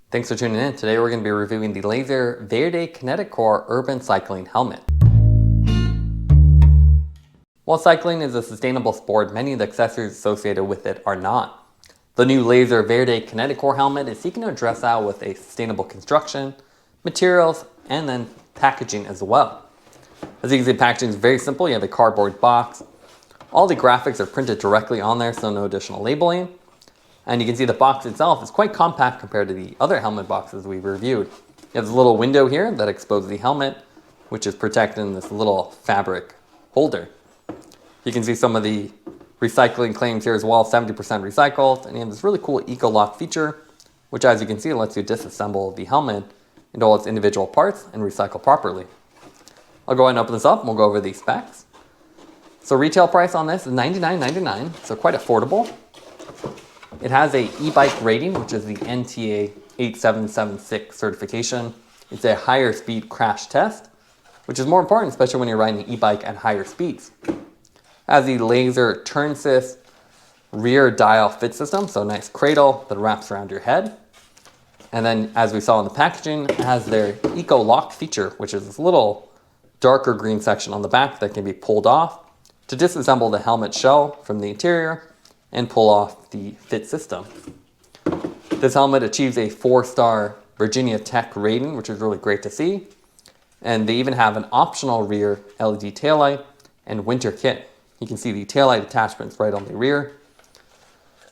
Thanks for tuning in. Today we're going to be reviewing the Lazer Verde KinetiCore Urban Cycling Helmet. While cycling is a sustainable sport, many of the accessories associated with it are not. The new Lazer Verde KinetiCore helmet is seeking to address that with a sustainable construction, materials, and then packaging as well. As you can see, the packaging is very simple. You have a cardboard box. All the graphics are printed directly on there, so no additional labeling. And you can see the box itself is quite compact compared to the other helmet boxes we've reviewed. You have this little window here that exposes the helmet, which is protected in this little fabric holder. You can see some of the recycling claims here as well, 70% recycled, and you have this really cool eco-lock feature, which as you can see lets you disassemble the helmet into all its individual parts and recycle properly. I'll go ahead and open this up and we'll go over the specs. So retail price on this is $99.99, so quite affordable. It has a e-bike rating, which is the NTA-8776 certification. It's a higher speed crash test, which is more important, especially when you're riding an e-bike at higher speeds. It has the Lazer turn assist rear dial fit system, so a nice cradle that wraps around your head. And then as we saw in the packaging, it has their eco-lock feature, which is this little darker green section on the back that can be pulled off to disassemble the helmet shell from the interior and pull off the fit system. This helmet achieves a 4-star Virginia Tech rating, which is really great to see. And they even have an optional rear LED taillight and winter kit. You can see the taillight attachments right on the rear.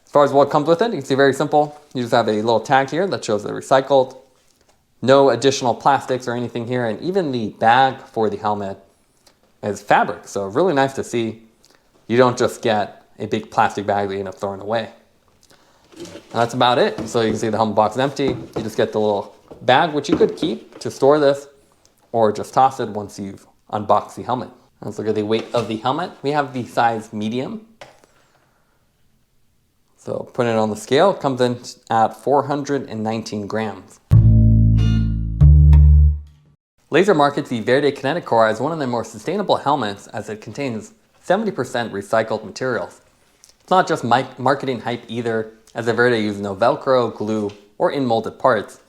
As far as what comes with it, you can see very simple. You just have a little tag here that shows they're recycled. No additional plastics or anything here, and even the bag for the helmet is fabric. So really nice to see. You don't just get a big plastic bag that you end up throwing away. And that's about it. So you can see the helmet box is empty. You just get the little bag, which you could keep to store this, or just toss it once you've unboxed the helmet. Let's look at the weight of the helmet. We have the size medium. So putting it on the scale, it comes in at 419 grams. Lazer markets the Verde KinetiCore as one of the more sustainable helmets as it contains 70% recycled materials. It's not just marketing hype either, as the Verde uses no velcro, glue, or in-molded parts.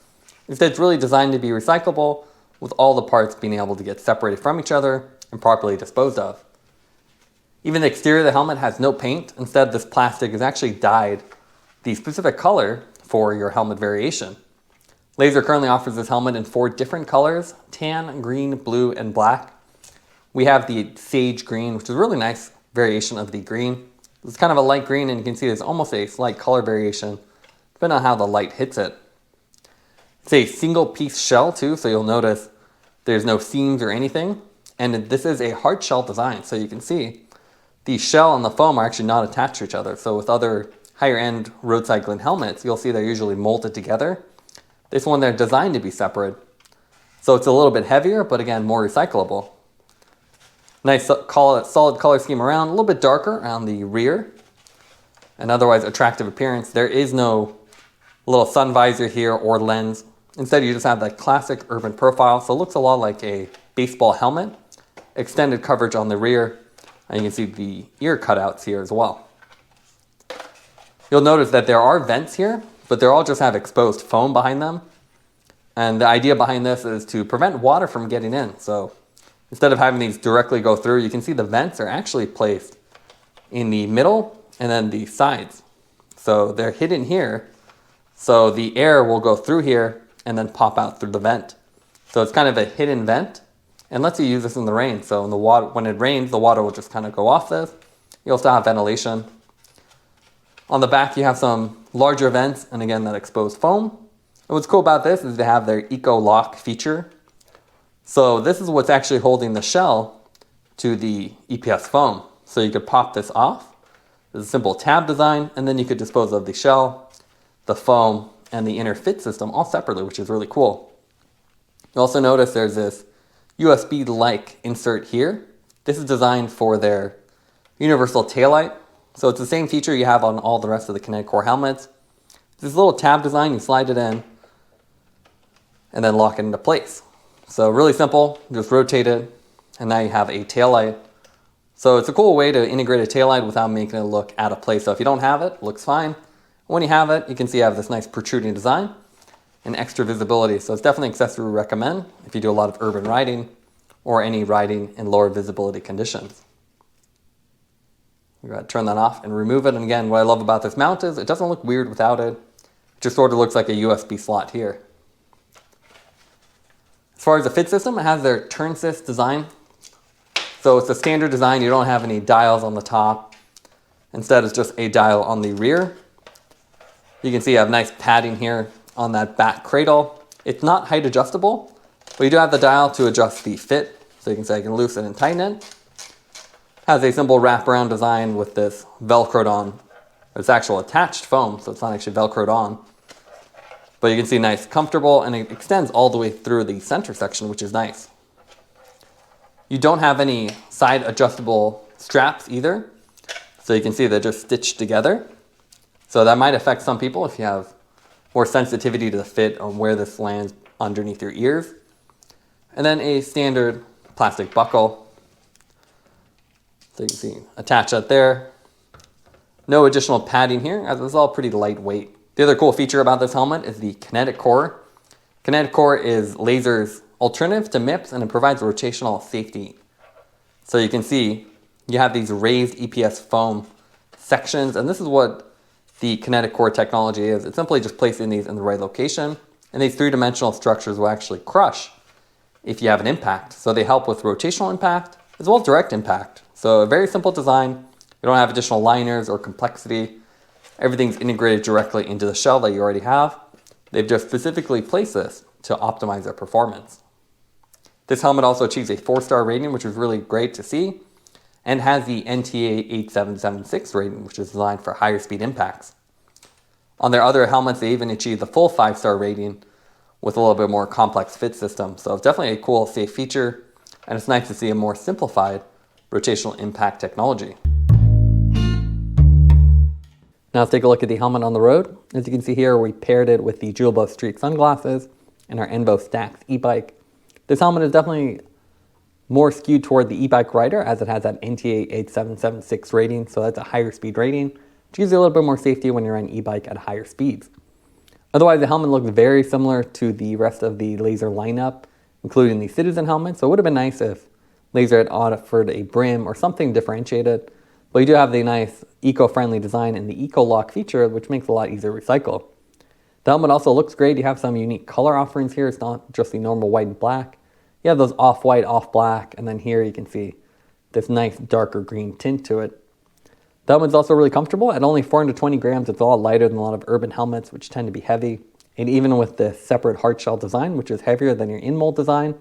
Instead, it's really designed to be recyclable, with all the parts being able to get separated from each other and properly disposed of. Even the exterior of the helmet has no paint. Instead, this plastic is actually dyed the specific color for your helmet variation. Lazer currently offers this helmet in 4 different colors: tan, green, blue, and black. We have the sage green, which is a really nice variation of the green. It's kind of a light green, and you can see there's almost a slight color variation depending on how the light hits it. It's a single piece shell too, so you'll notice there's no seams or anything. And this is a hard shell design, so you can see the shell and the foam are actually not attached to each other. So with other higher end road cycling helmets, you'll see they're usually molded together. This one, they're designed to be separate. So it's a little bit heavier, but again, more recyclable. Nice solid color scheme around, a little bit darker around the rear. An otherwise attractive appearance. There is no little sun visor here or lens. Instead, you just have that classic urban profile. So it looks a lot like a baseball helmet. Extended coverage on the rear. And you can see the ear cutouts here as well. You'll notice that there are vents here, but they all just have exposed foam behind them. And the idea behind this is to prevent water from getting in. So instead of having these directly go through, you can see the vents are actually placed in the middle and then the sides. So they're hidden here. So the air will go through here and then pop out through the vent. So it's kind of a hidden vent and lets you use this in the rain. So in the water, when it rains, the water will just kind of go off this. You'll still have ventilation. On the back, you have some larger vents and again, that exposed foam. And what's cool about this is they have their eco-lock feature. So this is what's actually holding the shell to the EPS foam. So you could pop this off. There's a simple tab design, and then you could dispose of the shell, the foam, and the inner fit system all separately, which is really cool. You also notice there's this USB-like insert here. This is designed for their universal taillight. So it's the same feature you have on all the rest of the KinetiCore helmets. This little tab design, you slide it in and then lock it into place. So really simple, just rotate it, and now you have a taillight. So it's a cool way to integrate a taillight without making it look out of place. So if you don't have it, it looks fine. When you have it, you can see I have this nice protruding design. and extra visibility. So it's definitely an accessory we recommend if you do a lot of urban riding or any riding in lower visibility conditions. We're going to turn that off and remove it. And again, what I love about this mount is it doesn't look weird without it. It just sort of looks like a USB slot here. As far as the fit system, it has their turn assist design. So it's a standard design. You don't have any dials on the top. Instead, it's just a dial on the rear. You can see you have nice padding here on that back cradle. It's not height adjustable, but you do have the dial to adjust the fit. So you can say I can loosen and tighten it. Has a simple wraparound design with this velcroed on. It's actual attached foam, so it's not actually velcroed on. But you can see nice, comfortable, and it extends all the way through the center section, which is nice. You don't have any side adjustable straps either. So you can see they're just stitched together. So that might affect some people if you have more sensitivity to the fit on where this lands underneath your ears. And then a standard plastic buckle. So you can see, attach that there. No additional padding here, as it's all pretty lightweight. The other cool feature about this helmet is the KinetiCore. KinetiCore is Lazer's alternative to MIPS, and it provides rotational safety. So you can see you have these raised EPS foam sections, and this is what the KinetiCore technology is. It's simply just placing these in the right location, and these three-dimensional structures will actually crush if you have an impact. So they help with rotational impact as well as direct impact. So a very simple design. You don't have additional liners or complexity. Everything's integrated directly into the shell that you already have. They've just specifically placed this to optimize their performance. This helmet also achieves a 4-star rating, which is really great to see, and has the NTA-8776 rating, which is designed for higher speed impacts. On their other helmets, they even achieve the full 5-star rating with a little bit more complex fit system. So it's definitely a cool, safe feature, and it's nice to see a more simplified rotational impact technology. Now let's take a look at the helmet on the road. As you can see here, we paired it with the Jewelbow Street sunglasses and our Envo Stax e-bike. This helmet is definitely more skewed toward the e-bike rider, as it has that NTA-8776 rating, so that's a higher speed rating, which gives you a little bit more safety when you're on e-bike at higher speeds. Otherwise, the helmet looks very similar to the rest of the Lazer lineup, including the Cityzen helmet, so it would have been nice if Lazer had offered a brim or something differentiated, but you do have the nice eco-friendly design and the eco-lock feature, which makes it a lot easier to recycle. The helmet also looks great. You have some unique color offerings here. It's not just the normal white and black. You have those off-white, off-black, and then here you can see this nice darker green tint to it. The helmet's also really comfortable. At only 420 grams, it's a lot lighter than a lot of urban helmets, which tend to be heavy. And even with the separate hardshell design, which is heavier than your in-mold design,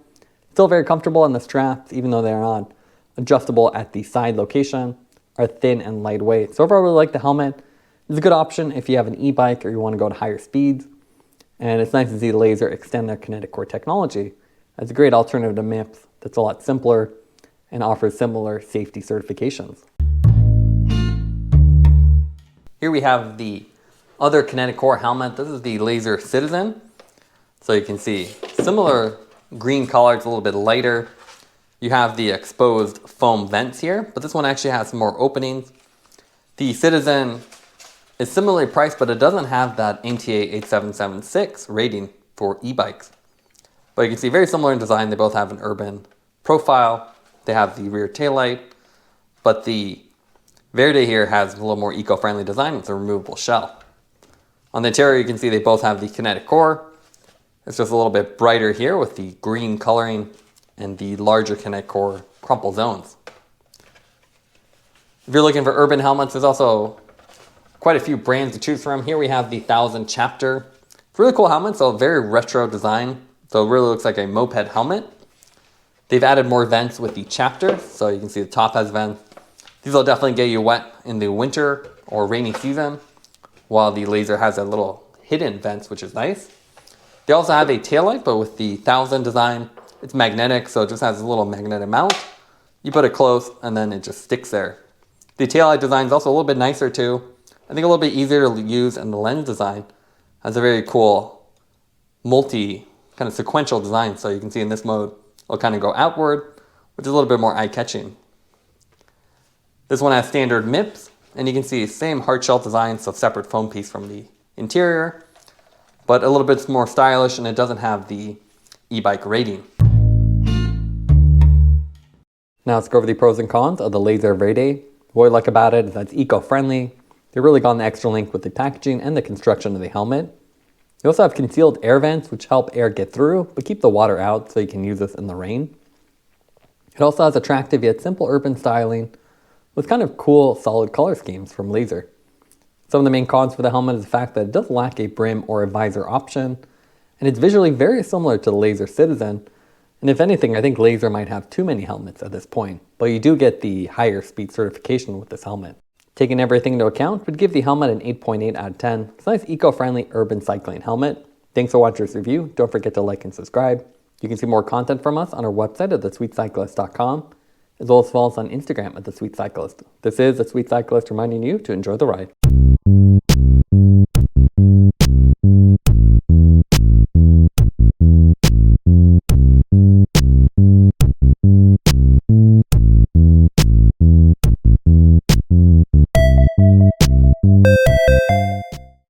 still very comfortable, and the straps, even though they're not adjustable at the side location, are thin and lightweight. So overall, I really like the helmet. It's a good option if you have an e-bike or you want to go to higher speeds. And it's nice to see Lazer extend their KinetiCore technology as a great alternative to MIPS that's a lot simpler and offers similar safety certifications. Here we have the other KinetiCore helmet. This is the Lazer Cityzen. So you can see similar green color, it's a little bit lighter. You have the exposed foam vents here, but this one actually has some more openings. The Cityzen is similarly priced, but it doesn't have that NTA-8776 rating for e-bikes. But you can see very similar in design. They both have an urban profile. They have the rear taillight, but the Verde here has a little more eco-friendly design with a removable shell. On the interior, you can see they both have the KinetiCore. It's just a little bit brighter here with the green coloring and the larger KinetiCore crumple zones. If you're looking for urban helmets, there's also quite a few brands to choose from. Here we have the 1000 Chapter. It's a really cool helmet, so very retro design. So it really looks like a moped helmet. They've added more vents with the Chapter, so you can see the top has vents. These will definitely get you wet in the winter or rainy season, while the Lazer has a little hidden vents, which is nice. They also have a taillight, but with the 1000 design, it's magnetic, so it just has a little magnetic mount. You put it close, and then it just sticks there. The taillight design is also a little bit nicer too. I think a little bit easier to use, and the lens design has a very cool multi kind of sequential design. So you can see in this mode, it'll kind of go outward, which is a little bit more eye-catching. This one has standard MIPS, and you can see same hardshell design, so separate foam piece from the interior. but a little bit more stylish, and it doesn't have the e-bike rating. Now let's go over the pros and cons of the Lazer Verde. What I like about it is that it's eco-friendly. They've really gone the extra length with the packaging and the construction of the helmet. You also have concealed air vents, which help air get through, but keep the water out so you can use this in the rain. It also has attractive yet simple urban styling with kind of cool, solid color schemes from Lazer. Some of the main cons for the helmet is the fact that it does lack a brim or a visor option, and it's visually very similar to the Lazer Cityzen. And if anything, I think Lazer might have too many helmets at this point, but you do get the higher speed certification with this helmet. Taking everything into account, would give the helmet an 8.8 out of 10. It's a nice eco-friendly urban cycling helmet. Thanks for watching this review. Don't forget to like and subscribe. You can see more content from us on our website at thesweetcyclist.com, as well as follow us on Instagram at thesweetcyclist. This is The Sweet Cyclist reminding you to enjoy the ride.